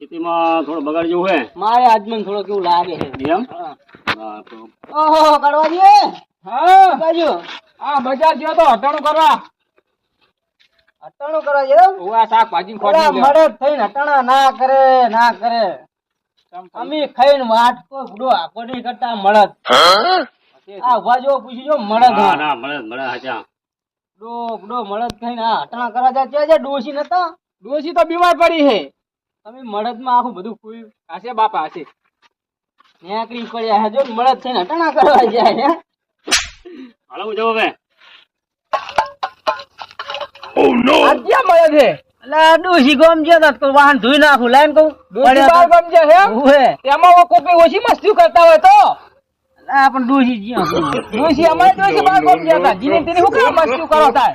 ખેતીમાં થોડો બગાડ જેવું હે મારે આજમન થોડો કેવું લાગે છે એમ હા. હા તો ઓહો કરવા દે હા બાજુ આ બજાર ગયો તો હટાણું કરવા અટાણું કરવા દે ઓવા શાકભાજી ઓલા ખોટી મળે થઈને અટાણા ના કરે અમે ખાઈને વાટકો ગુડો આખો નહીં કરતા મળત આ ઉભા જો પૂછી જો મળત ના ના મળે હાચા ગુડો મળત ખાઈને આ અટાણા કરવા જાય છે ડોસી નતા ડોસી તો બીમાર પડી હે તમે મળદ માં આખું બધું ફૂલ હશે બાપા હશે નેકરી પડ્યા હે જો મળદ થઈને અટાણા કરવા જાય હે હાલો હું જવું હવે આ ક્યાં મળે છે અલા ડોસી ગમ જ્યા તો વાહન ધોઈ નાખું લાઈન કહું ડોસી બાર ગમજે હે ઉહે એમાં કોઈ ઓછી મસ્તી કરતા હોય તો અલા પણ ડોસી જ્યાં ડોસી અમારે ડોસી બાર ગમજે હતા જીને તેની શું કામ મસ્તી કરો થાય